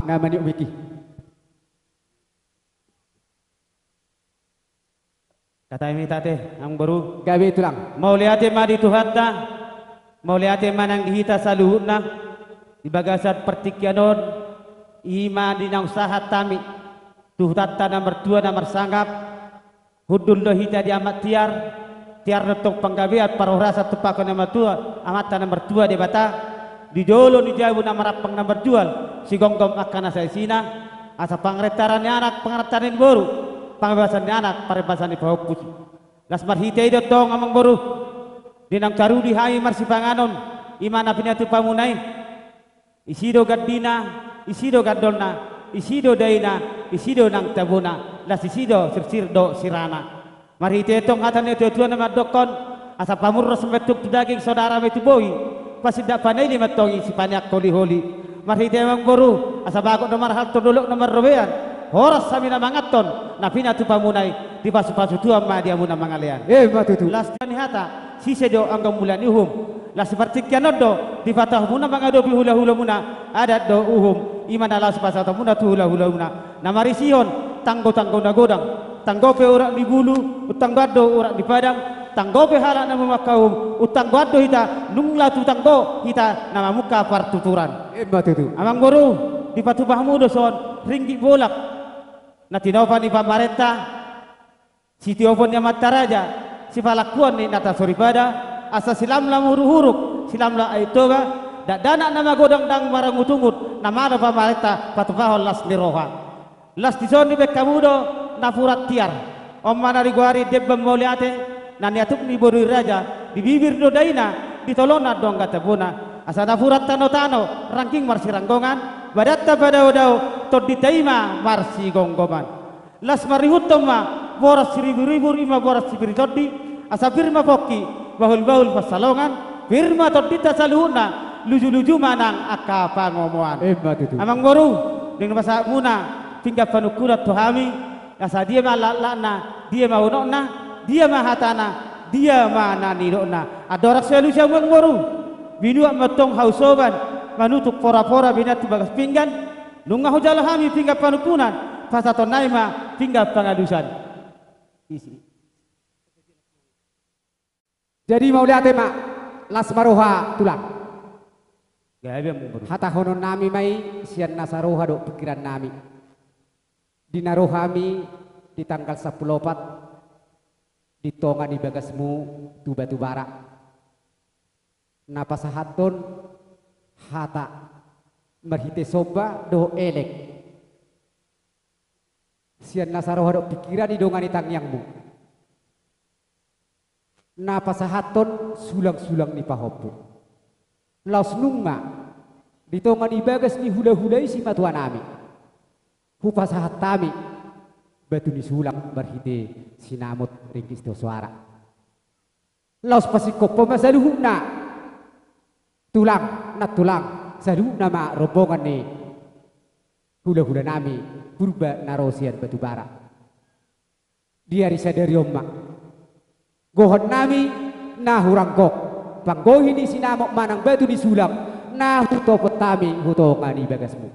nama ni wiki. Kata ini tadi, ang baru. Gawe tulang. Mau lihat ma di Tuhan ta, mau lihat manang dihita saluhut na, di bagasan pertikyanon, ima di nang sahat tami, Tuhan ta nomor 2 nomor sanggap, hudul do hita di amat tiar notok penggawean paruh rasa tupako nomor 2, amat ta nomor 2 di bata, di dolo di jauh nomor rapang nomor 2, si gonggom akan asa sina, asa pangretaran anak pangretaran baru. Pangbebasan ni anak, paribasan ni pahopus. Las marhite itu tong amang boru. Dinang caru di hai marsi panganon. Imana pinatu pamunai. Isido gadina, isido gadolna, isido daina, isido nang tabuna. Las isido sirsir do sirana. Marhite tong hatan itu tuan nama dokon. Asa pamurro sembetuk daging saudara metu boi. Pasti dak panai lima tongi si panyak holi-holi. Marhite amang boru. Asa bagok nomor hal todolok nomor robean. Horas samina mangaton napina tu pamunai di pasu-pasu tua ma dia muna mangalean Matutu las ni hata si sedo anggam mulan uhum las seperti kianodo di patah muna mangado bi hula-hula muna ada do uhum iman ala sepasata muna tu hula-hula muna namari sion tanggo-tanggo nagodang tanggo pe orang di bulu utang gado orang di padang tanggo pe halak nama makaum utang gado hita nungla tu tanggo hita nama muka partuturan Matutu amang boru di patu bahmudo son ringgi bolak na tinopan ni pamarenta si tiopon ni mataraja si palakuan ni nata soribada asa silam lam huruk silam la aitoga dak dana nama godang dang barang utungut nama ada pamarenta patupahol las niroha las tison ni bekamudo na furat tiar omana riguari debbam moliate na niatuk ni boru raja di bibir do daina ditolona dong kata bona asa na furat tano-tano ranking marsi ranggongan badatta pada odau to ditaima marsi gonggoman las marihutoma boras 1000 ima boras sibiri todi asa firma poki bahul pasalongan firma todi tasaluhuna luju-luju manang aka pangomoan amang boru dengan bahasa muna tinggal panukurat tuhami asa dia malalana dia maunokna dia mahatana dia mananirona adorak solusi amang boru binu matong hausoban manutuk pora-pora binat bagas pinggan nungah hujal hami tinggal panukunan pasaton naima tinggal pengadusan isi jadi mau lihat mak las maroha tulang hata honon nami mai sian nasaroha do pikiran nami di narohami di tanggal 14 di tonga di bagasmu tu batu bara napa sahaton hata merhite soba do elek sian nasaroha do pikiran di dongani tangyangmu napa sahaton sulang-sulang ni pahopo laus nunga di tongan ibagas ni hula-hulai si matuan nami hupa sahat tami batu ni sulang merhite sinamut ringkis do suara laus pasikop pemasaluhuna tulang sadu nama rombongan ni hula-hula nami purba narosian batu bara dia risa dari omma gohon nami nah hurangkok panggohi ni sinamok manang batu di sulam nah huto petami huto ngani bagasmu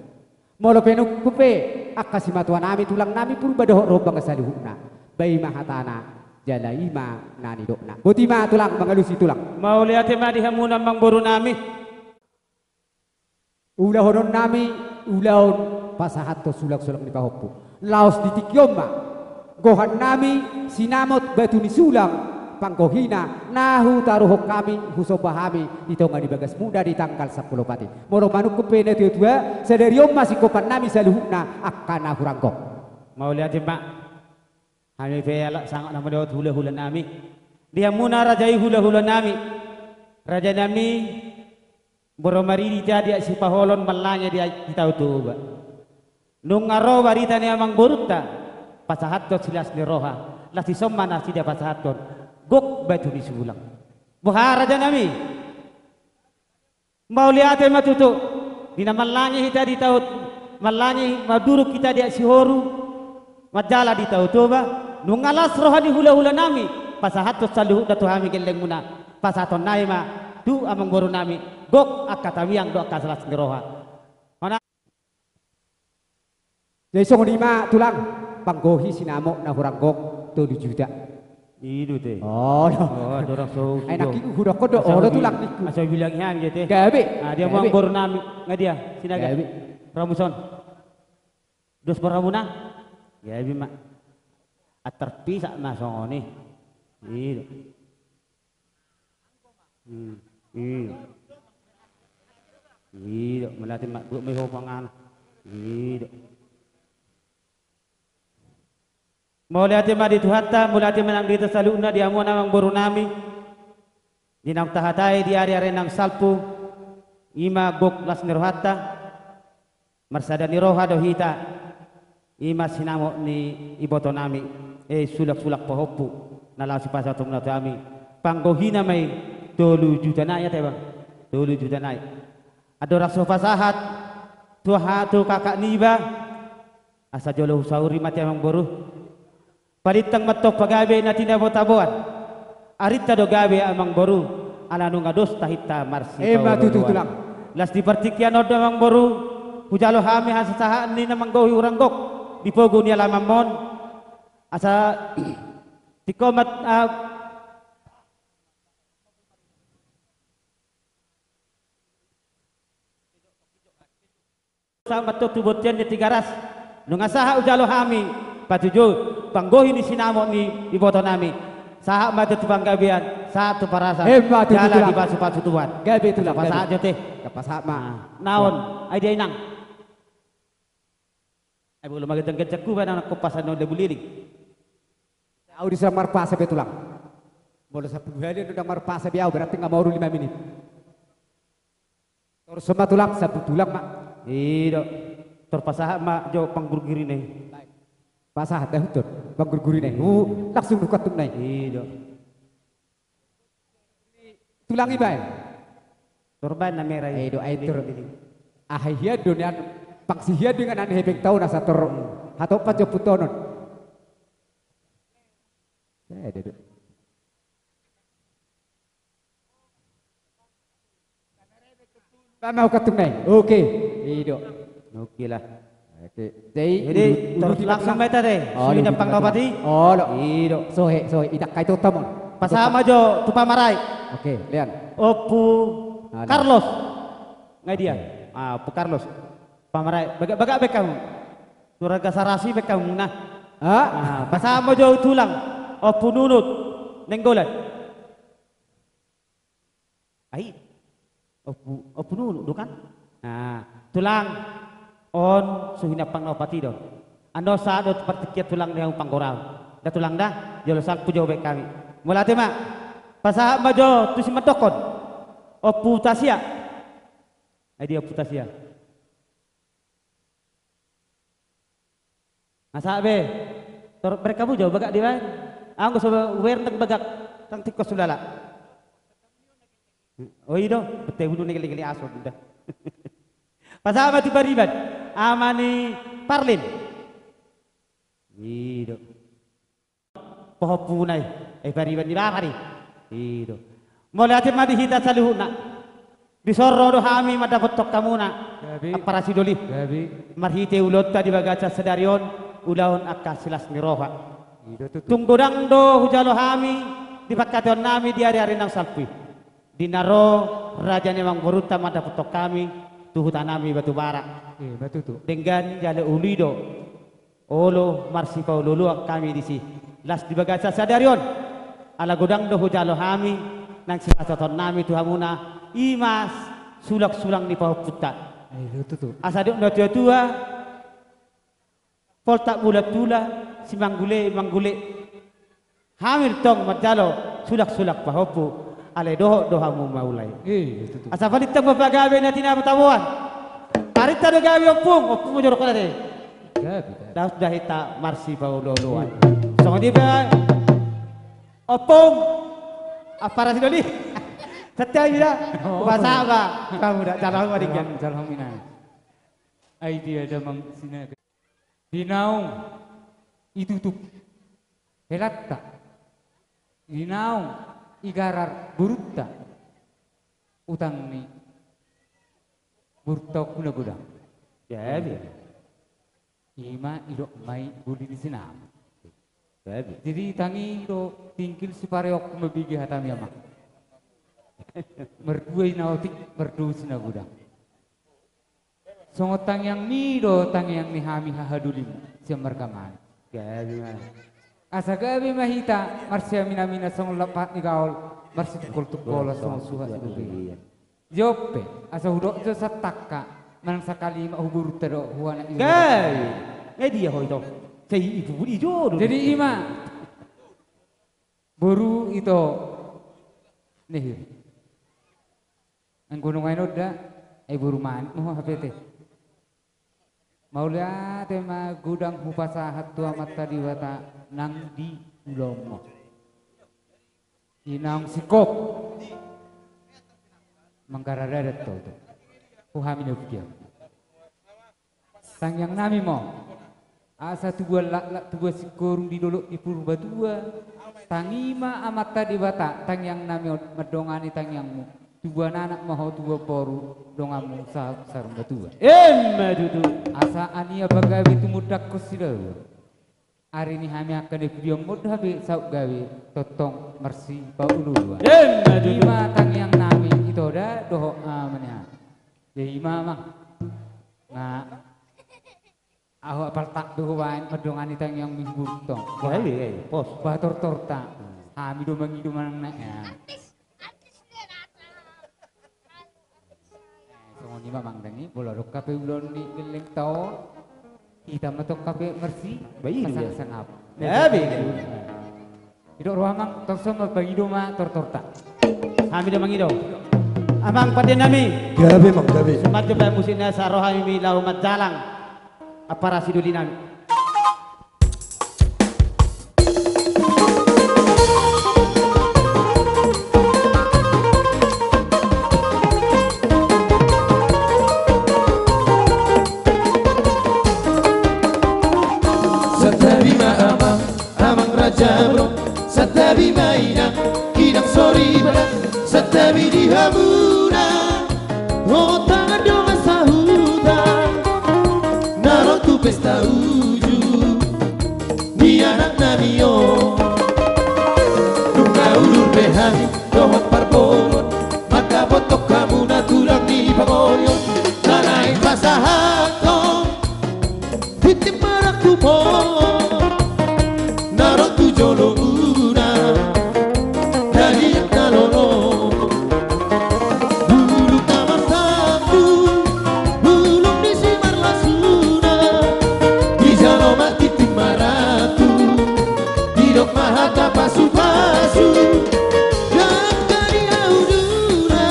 molo penuk kupe akasimatuan nami tulang nami purba dohok rombang saluhuna bayi mahatana jalaima nani dokna botima tulang mengalusi tulang mau lihat ma di hamunan mang boru nami ulah honon nami ulahon pasahat to sulak-sulak ni pahopo laos ditikyoma gohan nami sinamot batu ni sulang panggohina nahu taruhok kami husobahami ditonga di bagas muda di tanggal 10 pati moro manuk kupene tua sederiom masih kopan nami saluhukna akan hurangkok mau lihat ma kami peyala sangat nama dawat hula-hula nami dia muna rajai hula-hula nami raja nami boromari jadi si paholon malanya dia kita utuba nung ngaro barita ni amang borutta pasahat to silas ni roha lah si somana si dia pasahat to gok batu di sulang buha raja nami mau lihat matutu dina malanya kita di taut malanya maduruk kita dia si horu majala di taut toba nung alas rohani hula-hula nami pasahat to saluh datu hami geleng muna pasaton naima du amang boru nami gok akatawiang do akasalas ngeroha mana Jadi song lima tulang panggohi sinamok na huranggok 2 juta. Itu teh. Oh, dorang so. enak iku hurok kodo oh tulang niku. Asal bilang yang gitu. Gabe. Nah, dia mau bor nami nggak dia? Sinaga. Gabe. Ramuson. Dos peramuna. Gabe mak. Terpisah na songoni. Itu. Iya, melatih mak buat meho pangan. Iya. Mulai hati madi tuhata, mulai hati menang di tersaluna di amuan amang boru nami. Di nang tahatai di area nang salpu. Ima gok las nirohata. Marsada niroha dohita. Ima sinamo ni iboto nami. Sulak-sulak pohopu. Nalang si pasatum na kami. Panggohina may 2 juta na ya bang. 2 juta na. Ada rasa fasahat. Tuha tu kakak niba. Asa jolo sauri mati amang boru. Palitang matok pagabe na tinabotabuan. Arita do gabe amang boru. Ala nung ados tahita marsi. Matutulang. Las di partikian od amang boru. Hujalo hami hasasahaan ni namang gohi uranggok. Dipogo niya lamamon. Asa tikomat sama to tubotyan di tigaras. Nung asaha ujalo hami patujo panggohi ni sinamo ni iboto nami. Saha matu panggabian, satu parasa. Jala di basu tuan. Gabe itu lah. Pasaha jote. Pasaha ma. Naon ai dia inang. Ai belum magandang kecaku ba na kupasan no lebuliling. Au di samar pasa betulang. Boleh 10 hari udah marpasa biau berarti nggak mau 5 menit. Terus sama tulang 1 tulang mak. Iya, terpasaha mak jo panggurgiri nih. Pasaha teh tur panggurgiri nih. Langsung nukatum nih. Iya. Tulang ibae. Torban na merah. Do aitur. Ahia dunia pangsihia dengan ane hebeng tau nasa tor hatau pajo putonon. Duduk. Mau ketum nih. Oke. Iyo. Oke lah. Oke. Jadi terus langsung beta deh. Sudah panggapati. Oh, iyo. Sohe idak kaito tamon. Pasama jo tupa marai. Oke, lian. Opu Carlos. Ngai dia. Opu Carlos. Pamarai. Baga bekam. Turaga sarasi bekam nah. Pasama jo tulang. Opu nunut nenggolan. Ai. Opu nunut do kan? Nah, tulang on suhina pangnopati do. Ando sa do partikiat tulang yang panggorau. Da tulang dah jolo sak pujo bek kami. Mulate mak. Pasaha majo tu si matokon. Opu tasia. Ai dia opu tasia. Asa be. Tor mereka bu jauh bagak di mana? Aku coba wer nang bagak tang tikos sulala. Oh iya betul dulu nih aso udah. Pasama tu bariban, amani parlin. Iya. Poho punai, bariban di bawah nih. Iya. Mulai hati madi hita saluhuna. Disoro do hami madapat tok kamuna. Para sidoli. Marhite ulot tadi bagaca sedarion ulaun akka silas niroha. Tunggodang do hujalo hami di pakation nami di hari-hari nang salpi. Dinaro raja memang beruta mata putok kami tuhutan nami batu bara. Batu tu. Dengan jale ulido. Olo marsi kau lulu kami di si. Las di bagasa sadarion. Ala godang do hujalo hami nang sipaton nami tuhamuna imas sulak-sulang di pahu putat. Asa do tua poltak bulat-tula si manggule hamil tong matalo sulak-sulak pahopu ale dohamu maulai asa palitang mapagabe na tinapatabuan arita do gawe opung jorok na de daus dahita marsi pauloluan so di ba opung apara sidoli satya ida bahasa ba kamu dak jalan waringan jalan mina idea damang sinaga dinaung itutup helatta dinaung igarar burutta utang ni burutta kuna gudang jadi Ima idok mai budi di sinam. Babi. Jadi tangi do tingkil si pareok mebigi hatam yama. Merdua inaotik merdu sina gudang. Songo tang yang mi do tang yang ni hami hahadulim siam merkaman. Gabi mah. Asa gabi mahita marsia mina mina songo lapat ni gaul marsi tukol songo suha sudubi. Jope asa hudok jo satakka manang sakali ma hubur tero huana ini. Gabi. Dia ho itu. Saya ibu budi jodoh. Jadi ima baru itu nih. Ang gunung ainod da ay buru man mo hapete. Maulia tema gudang hupasahat tua mata diwata nang di ulomo. Inang sikop. Mangkaradadat to. Kuhamin na bukya. Tang yang nami mo. Asa tubuh lak tubuh sikurung di dulu di purba tua. Tangima amata diwata tang yang nami medongani tang yang mu. Tubuh anak mau tubuh poru dongamu sarung batua. Dudu. Asa ania bagawi tumudak kusida. Hari ini kami akan video mudah be sauk gawe totong mersi paulua. Lima tang yang nami itu dah doho amanya. Jadi mama nah aku apal tak dohoan medongan itang yang minggu tong. Gabi pos. Bator torta. Kami do mangidu manang na ya. Songo ni mamang dangi bolorok kape ulon ni geleng tao. Kita matok kape mersi Bayi pasang sangap. Gabi. Idok ruamang torsoma pangidu ma tortorta. Kami do mangido. Amang paden nami. Gabi mang gabi. Sumadyo pa musin na sa rohami milaw madjalang. Apara siduli nami. Satabi amang amang raja bro. Satabi maina kinang sorry bro. Satabi di hamuna. Oh tangan dong sahuda. Naro tu pesta uju. Di anak namio. Nunga ulur behani dohong parbon. Maka botok kamu na tulang di pangoyon. Nanain pasahato. Titim marak tupo. Naro tu jolo una. Dari yang nalono. Bulu kamar tamu. Bulung di simar lasuna. Di jalo mati timaratu. Di dok mahaka pasu-pasu. Yang dari auduna.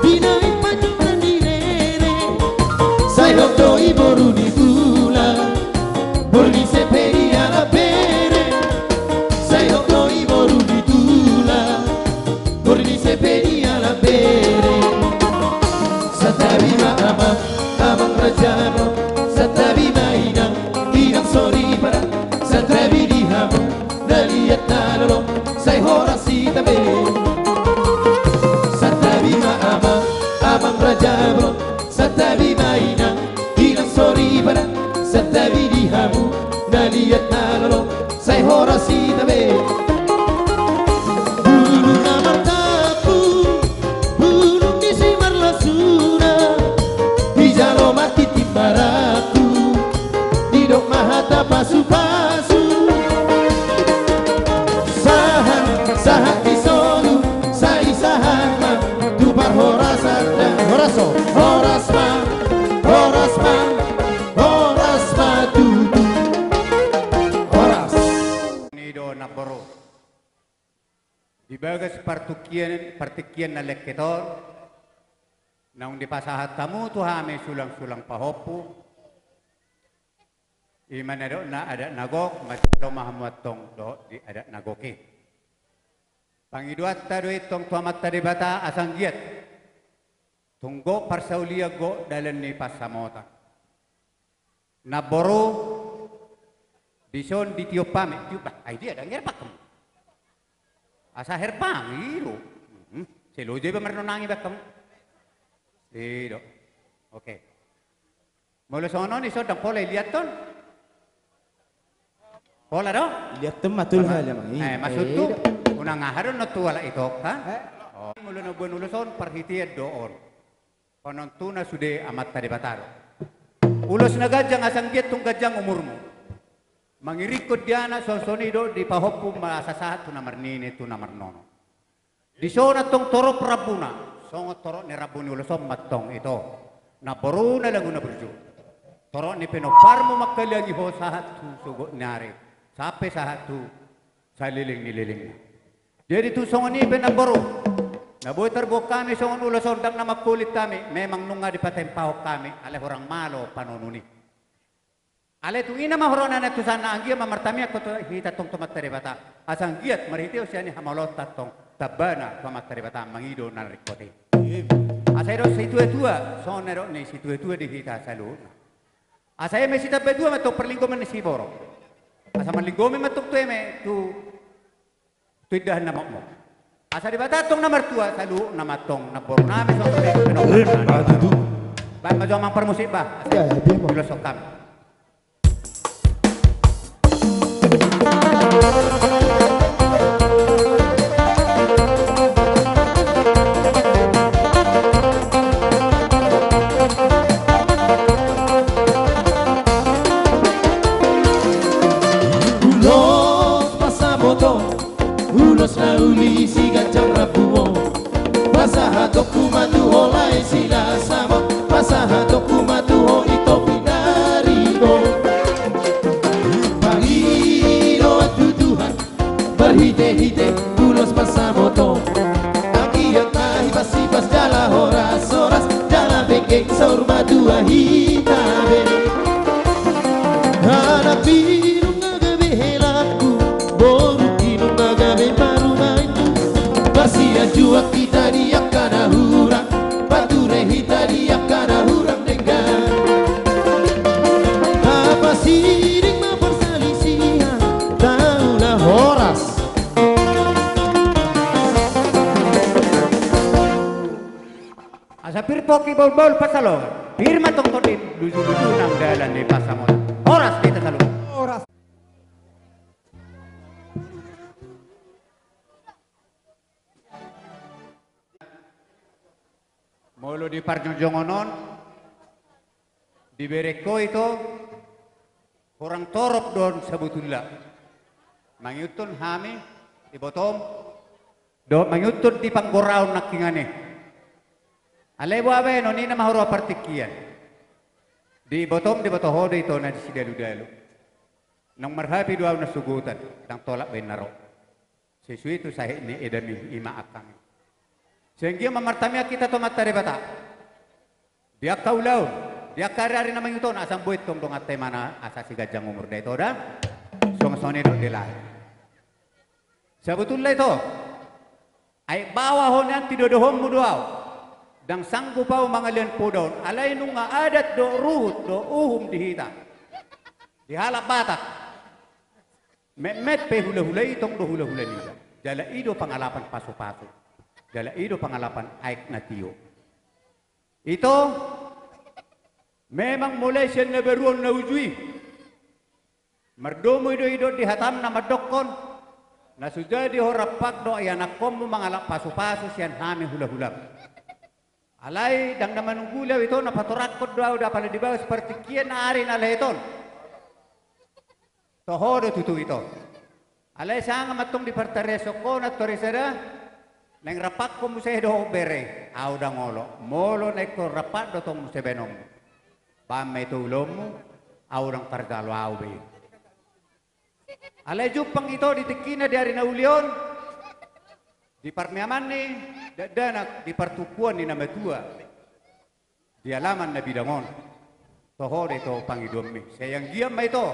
Binaik panjungan di nene. Sai dok doi boru di gula. Borni seperi ala bere. Sai dok doi boru di gula. Borni seperi ala bere. Satabi maama amang rajano. Satabi mainang inang sorry para. Satabi dihamu naliat nalolo. Sai horasi tabe. Satabi maama amang rajano. Satabi mainang inang sorry para. Satabi dihamu naliat nalolo. Sai horasi tabe. Bulu namang tapu. Bulung di simar lasuna. Di jalo mati timbaraku. Di dok mahata pasu-pasu. Sahat di solu. Sai sahat tupar horasan dan horaso. Horasma tutu. Horas. Nido na boro. Di bagas partikian na leketor. Naung di pasahat tamu tu hame sulang-sulang pahopu. Iman do na ada nagok macam mahamuat tong do di ada nagoki. Pangiduat tado itong tuamat tadi bata asang giat. Tunggo parsaulia go dalam ni pasamota. Naboro bison di tiopame tiupa. Ay dia ada ngerpak kamu. Asa herpang iro. Seloje ba marunangi ba kamu? Iro. Okay. Mula sono ni so dang pola lihat ton. Pola do? Lihat tem matul hal mang. Maksud tu unang ngaharon na tuwala ito, ha? Oh. Mula na buwan uluson parhitiad doon. Panontuna sude amat tadi bataro. Ulos na gajang asang giat tung gajang umurmu. Mangirikod diana sonsonido di pahopum maasasahat tu namar nini tu namar nono. Di sona tong toro prabuna. Songo toro ni rabuni uloson matong ito. Naporu na lang una berju. Toro ni penoparmo makaliangi ho sahat tu sugot nyari. Sampai sahat tu saliling nililing. Jadi tu songo ni penaboru. Nabuhay tarbo kami songon ulo sondang na magkulit kami. Memang nunga di patempao kami. Ale orang malo panonuni. Ale tu ina mahorona na tu sana anggia mamartami ako to hita tong tumatari bata. Asang giat marhitiyo siya ni hamalot tatong tabana tumatari bata mangido na rikote. Asay ro situ etua sonero ni situ etua di hita salu. Asay me sita bedua matok perlinggoman ni siboro. Asa manlinggomi matok tu eme tu idah na mo. Asa di batatong na martua salu na matong na boro namin so to dito pinong. Ba majomang permusik ba? Ya, filosok kami. Ulos pasamoto, ulos na uli si gajang rapuo. Pasahatok kumatuho lai sila sama. Pasahatok kumatuho ito pinarigo. Pangino at tutuhan, berhite-hite ulos pasamoto. Akiat mahibas-ibas jala horas-horas, jala bengkeng saur madua hitabe. Anak biru ngagabe helaku, boru kinu ngagabe parumaintu. Basia juak kita diakan ahurang, bature hita diakan ahurang dengan. Apa siring ma persalisihan, taulah horas. Asa pirpoki bol-bol pasalong. Pirma tong todin luju-luju nang dalan ni pasamon. Horas kita salu. Oras. Molo di parjonjongonon di bereko itu orang torop don sebetulnya. Mangyutun hami di bottom do mangyutun di panggoraon nakingane. Alebo abe no ni na mahuro partikian. Di bottom di batohode ito na di sidalu-dalu. Nang marhapi duaw na sugutan nang tolak benaro. Sesuai itu saya ini edami ima akang. Sehingga mamartamia kita to matare bata. Dia kaulaw, dia karari na mangyuton asang buit tong dong atay mana asa si gajang umur da ito da. Song-soni do dilay. Sebetulnya itu ay bawa honan tidodohom mo duaw. Dang sanggup pa mangalian po daw. Alay nung nga adat do ruhut do uhum dihita. Dihalap batak. Met pe hula-hula itong do hula-hula nila. Jala ido pangalapan paso-paso. Jala ido pangalapan aik na tiyo. Ito, memang mulai siya nabaruan na ujui. Mardomo ido-ido dihatam na madokon. Nasudya di horapak do ayanakom mo mangalap paso-paso siyan hami hula-hula. Alay, dang naman gulaw ito, napaturakot daw pala di ba seperti kian na ari na leton. Tohodo tutu ito. Alay, saan nga matong di partareso ko na torisada, nang rapak ko mo sa edo bere, aw da ngolo. Molo na ko rapat do tong sa benong. Pamay tulong mo, aw dang targalo aw be. Alay, jupang ito, di tikina di ari na ulion. Di parmiaman ni dadanak di partukuan ni namatua di alaman na bidangon toho dito pangidomi sayang giam ito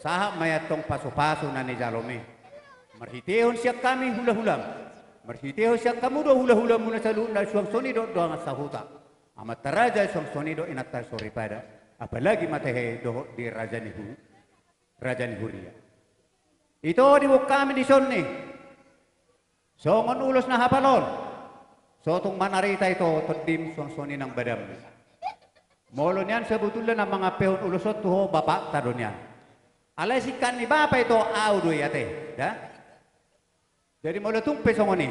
sahab mayatong paso-paso na ni jalomi marhitehon siya kami hula-hulam marhitehon siya kamu do hula-hulam muna sa luna suang sonido do ang sahuta amat taraja suang sonido inatar soripada apalagi matehe do di raja ni huria ito di kami di sonni. Songon ulos na hapalon. So tung manarita ito, todim suang-soni ng badam. Molo niyan sebetulnya na mga pehon ulusot tuho bapak tado niyan. Alay si kan ni bapak ito audo yate, da? Jadi molo tung pesongoni.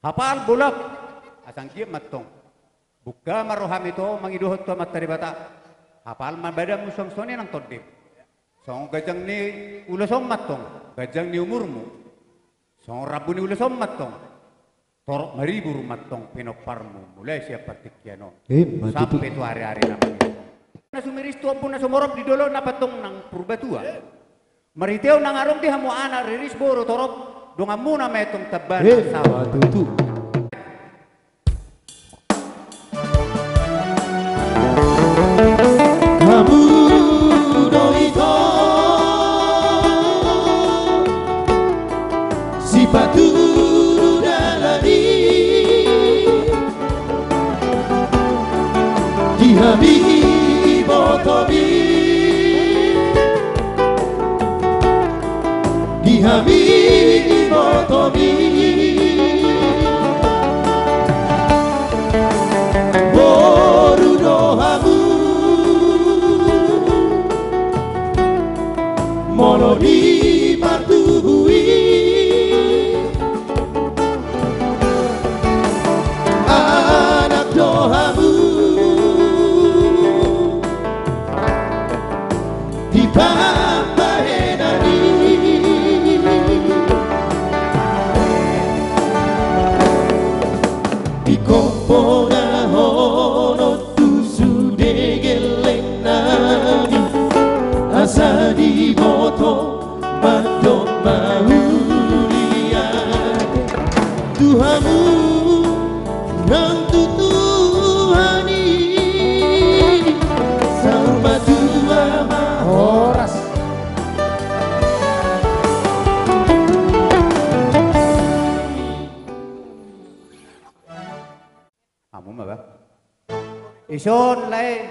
Hapal bulak asang giap matong. Buka maroham ito mangiduhot to matari bata. Hapal man bada musong soni nang todip. Song gajang ni ulosom matong, gajang ni umurmu. Song rabu ni ulosom matong. Torok maribu matong pinoparmu mulai siapa tikiano. Sampai tu hari-hari naman. Na sumiris tu pun na sumorop di dolo na patong nang purbatua. Mariteo nang arong di hamo ana riris boro torok donga muna metong taban sawa. Ison lay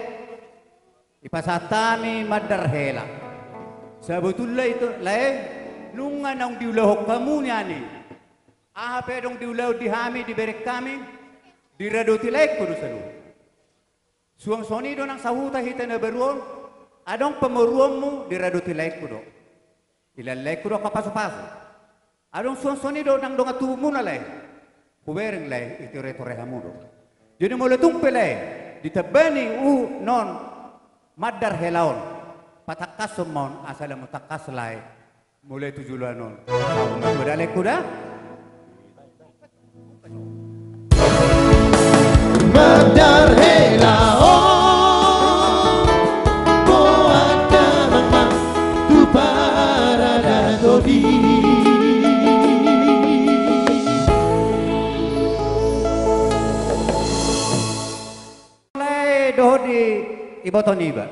ipasatani madarhela. Sebetulnya itu lay nunga nang diulahok kamu nyani. Aha pedong diulah dihami diberek kami diradoti lay kudu selu. Suang soni do nang sahuta hita na beruon adong pemeruommu diradoti lay kudu. Ilan lay kudu kapasu-pasu. Adong suang soni do nang donga tubumu na lay. Kubereng lay itu retorehamu do. Jadi mulai tumpelay ditabani non madar helaon patakas mon asal mutakas lai mulai tujuan non kuda le kuda madar helaon boata mama tu parada tobi dohodi ibotoniba.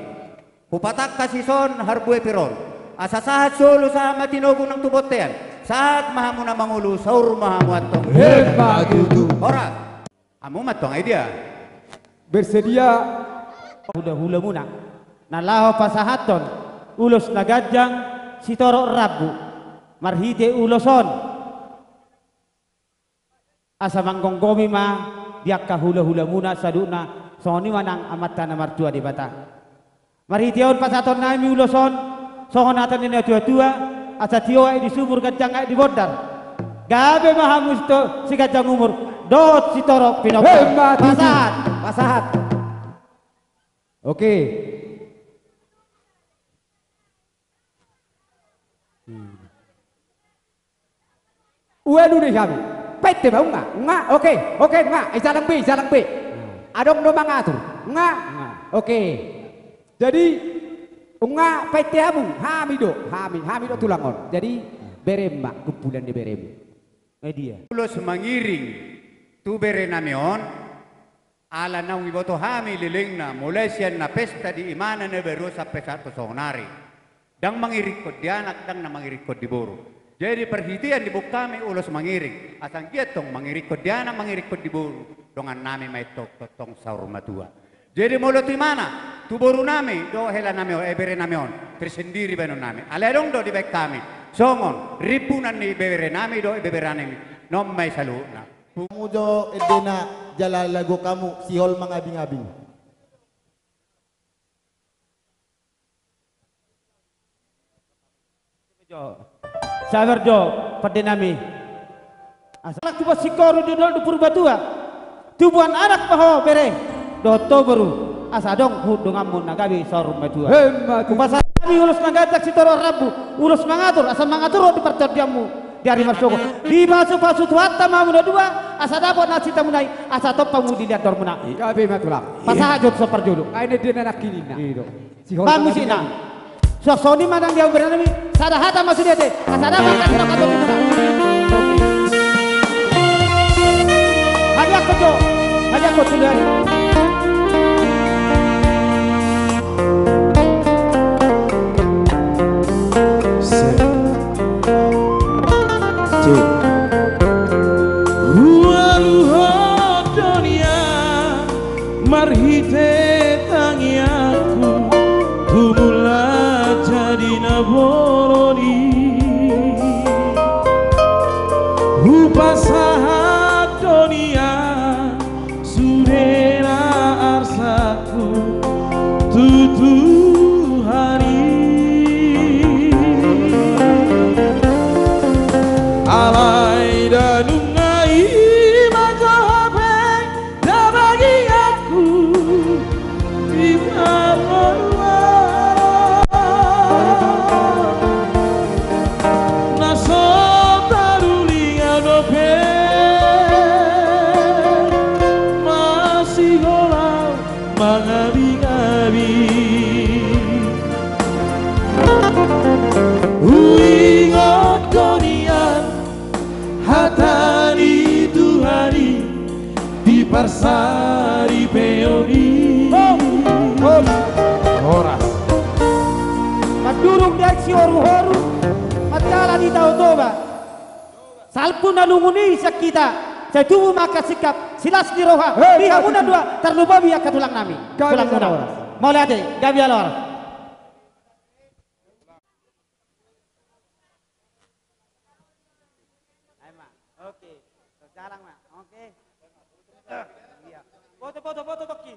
Pupatak kasison harbue piron. Asa sahat solo sa matinogo ng tubotean. Saat mahamu na mangulu saur mahamu atong. Hebat itu. Ora. Amu matong idea. Bersedia hula-hula muna. Nalaho pasahaton. Ulos nagajang sitoro rabu. Marhite uloson. Asa manggonggomi ma diak hula-hula muna saduna. Soni manang amata na martua di bata. Maritiaon pasaton na mi uloson. Sohon natan ni tua-tua. Asa tioa di sumur gajang di bodar. Gabe mahamus to si gajang umur. Dot si torok pinokter. Pasahat. Pasahat. Oke. Uenu nih kami. Pete ba unga? Unga. Oke. Oke unga. Isalang B. Adong do mangatur. Unga. Oke. Jadi unga pete amung hamido tulangon. Jadi berem mak kumpulan di berem. Media. Ulos mangiring tu bere namion ala nang iboto hami liling na mulai siyan na pesta di imana na beru sampai satu sonari. Dang mangirikot di anak dang na mangirikot di buru. Jadi perhitian di bukami ulos mangiring. Asang giatong mangirikot di anak mangirikot di buru. Dongan nami may totong saur matua. Jadi mulut di mana? Tu boru nami do hela nami o ebere nami on. Tersendiri benon nami. Alerong do di baik kami. Songon ribunan ni bere nami do ebere nami. Nom may saluna. Pumujo edena jala lagu kamu sihol mangabing-abing. Sabar jo, perdenami. Asal tu basikoru di dol purba tua. Tubuhan anak paho bere. Doto baru. Asa dong hudungamu nagabi sorum matua. Kupasa kami ulus nagatak si toro rabu. Ulus mengatur, asa mengatur di pertodiamu. Dari masuk. Di masuk pasut hatta mamuda dua. Asa dapat nasi tamunai. Asa topamu dilihat dormuna. Gabi matulah. Pasah jod seperjodoh. Ini dia anak kini nak. Kamu sih nak. Sosoni madang dia bernami. Sada hata masuk dia teh. Asa dapat nasi tamunai dormuna. Hadiah kojo. Hadiah kojo dari. Marhite tangiaku kumula jadi naboroni upasahat dunia sudera arsaku tutu hari alai danungai Parsari peoni Horas Madurung dari si horu-horu Matala di tau toba Salpun nalunguni kita Saya tubuh maka sikap Silas di roha Lihat muna dua Terlupa biak ketulang nami Tulang muna Mau lihat deh Gabi alor Oke Sekarang mah Oke Foto toki.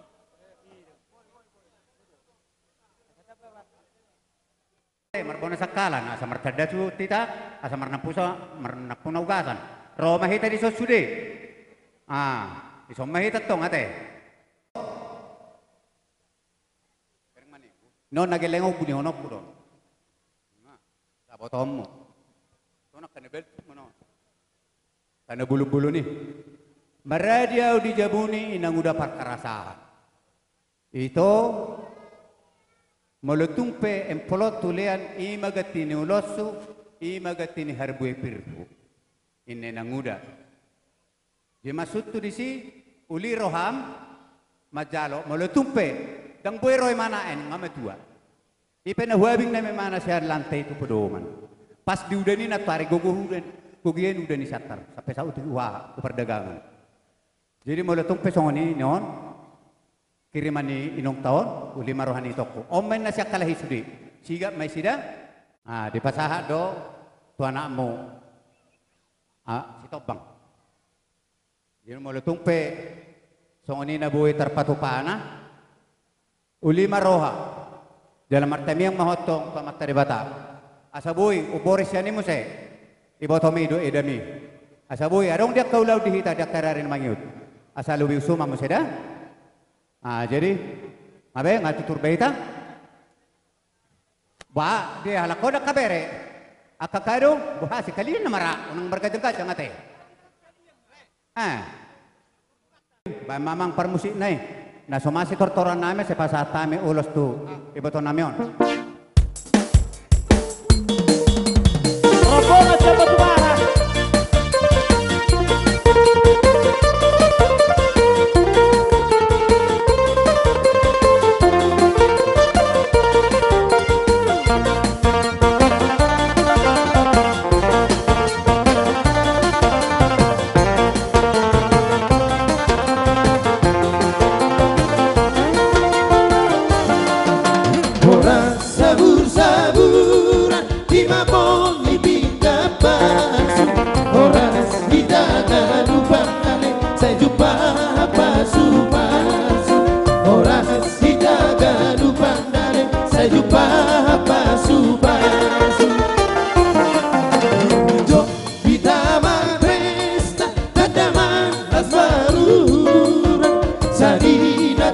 Marbona sakalan asa martada su tita asa marnapuna ugasan. Roma hita di sosude. Di somma hita tong ate. Non nagelengo buni honok budo. Sabotommu. Sono kanebel mono. Kana bulu-bulu nih. Maradia di jabuni inang udah perkarasahan. Itu meletumpe empolot tulian imagatini ulosu imagatini harbue pirpu. Ini nang udah. Dimaksud tu disi uli roham majalo meletumpe dang buero manaen ngamatua. Ipena huabing na mana siar lantai itu pedoman. Pas diudani na tari gogien udah ni satar sampai saat itu wah perdagangan. Jadi mulai tumpe songoni non kiriman ni inong tahun uli marohani toko. Omen na siya kalahi sudi. Siga may sida. Di pasaha do tuanakmu. Si Tobang. Jadi mulai tumpe songoni na buhay terpatupana. Uli maroha. Dalam artami yang mahotong pamatari bata. Asabuy uboris yan mo se. Ibotomi do edami. Asabuy adong dia kaulau dihita dia kararin mangyut. Asal lebih usuma museda. Jadi abe ngatutur beita. Ba dia halakoda kabere. Akakado buha si kalin namara unang berkajeng-kajeng ate. Ba mamang permusik nai. Na somasi tortoran name se pasatame ulos tu iboton namion. Robona siapa tumara?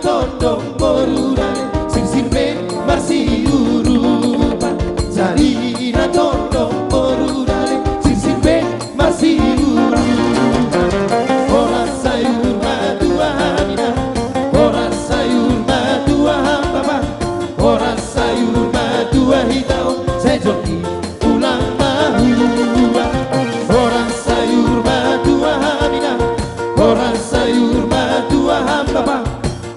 tondong borudale sirsirbe marsiurupa sarina tondong borudale sirsirbe marsiurupa ora sayur madua hamina ora sayur madua hambaba ora sayur madua hitau saya joki ulang mahua ora sayur madua hamina ora sayur madua hambaba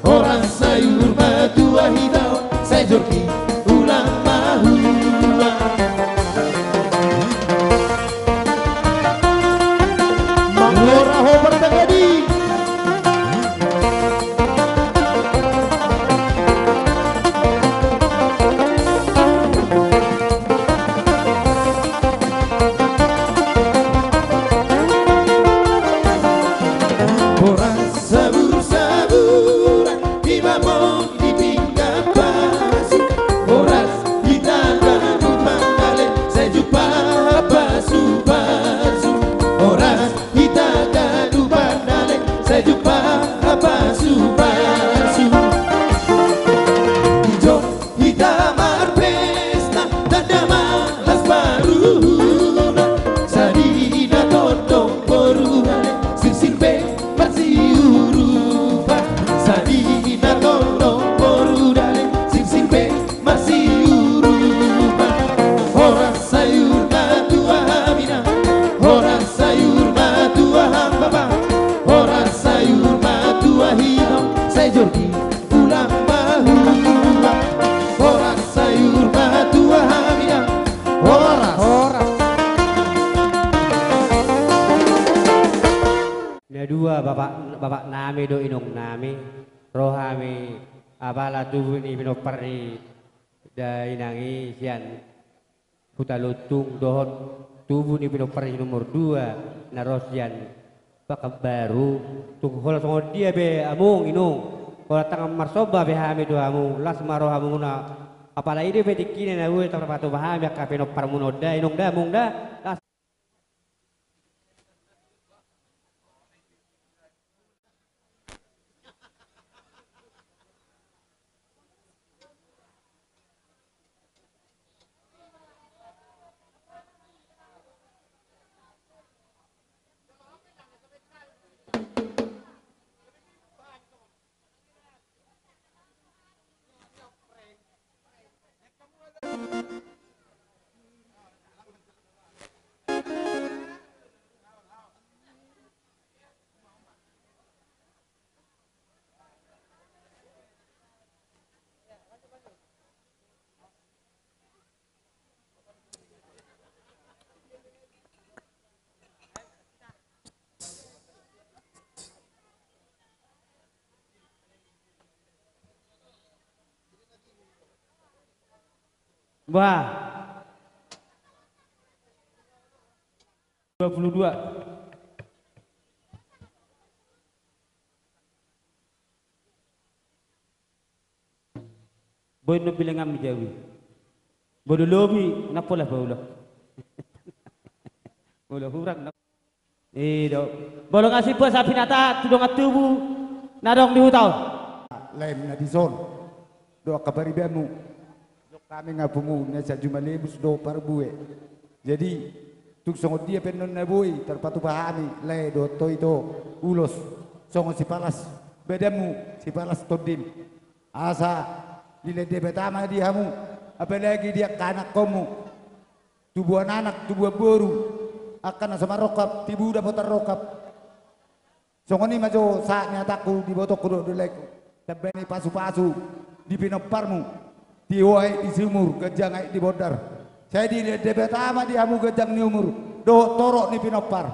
ora sayur madua hitau saya joki ulang mahua Manglora ho bertagadi Orang sabur-saburan di mamon di pinggang pasir Orang kita gadu mandale saya jumpa basu-basu Orang kita gadu mandale saya jumpa basu-basu Jom kita marpesta tanda malas baruna Sadina tondong borunale sirsirbe marsiurupa Sadina tondong borunale sirsirbe marsiurupa Orang sayur madua hamina Orang sayur madua hambaba Orang sayur madua hino saya jordi ulang mahua Orang sayur madua hamina Orang Na dua bapak nami do inong nami rohami abala tubuh ni pinoparni da inangi sian hutalutung dohon tubuh ni pinoparni nomor 2 na rosian bakal baru tung hola songo dia be amung inung hola tangan marsoba be hami do amung las maro amung na apala ide be dikine na we tapatu bahami ka pinopar munoda inung da mung da las Wah 22 boy no bilang am jawi bodo lobi napola bawla bodo hurak na do bolong asih po sa pinata tudong at tubu nadong di hutaw lem na di zon do kabari bemu kami ngapungu na sa jumalebus do parbuwe jadi tuk songo dia penon na boy terpatu pahami le do to ito ulos songo si palas bedamu si palas todim asa lile de betama dia hamu apalagi dia kanak komu tubuh anak tubuh boru akan sama rokap tibu udah putar rokap songo ni majo saatnya takku di botok kudo dulek tabeni pasu-pasu di pinoparmu Tiwai di sumur, gejang di bodar. Saya di debet ama di amu gejang ni umur. Do torok ni pinopar.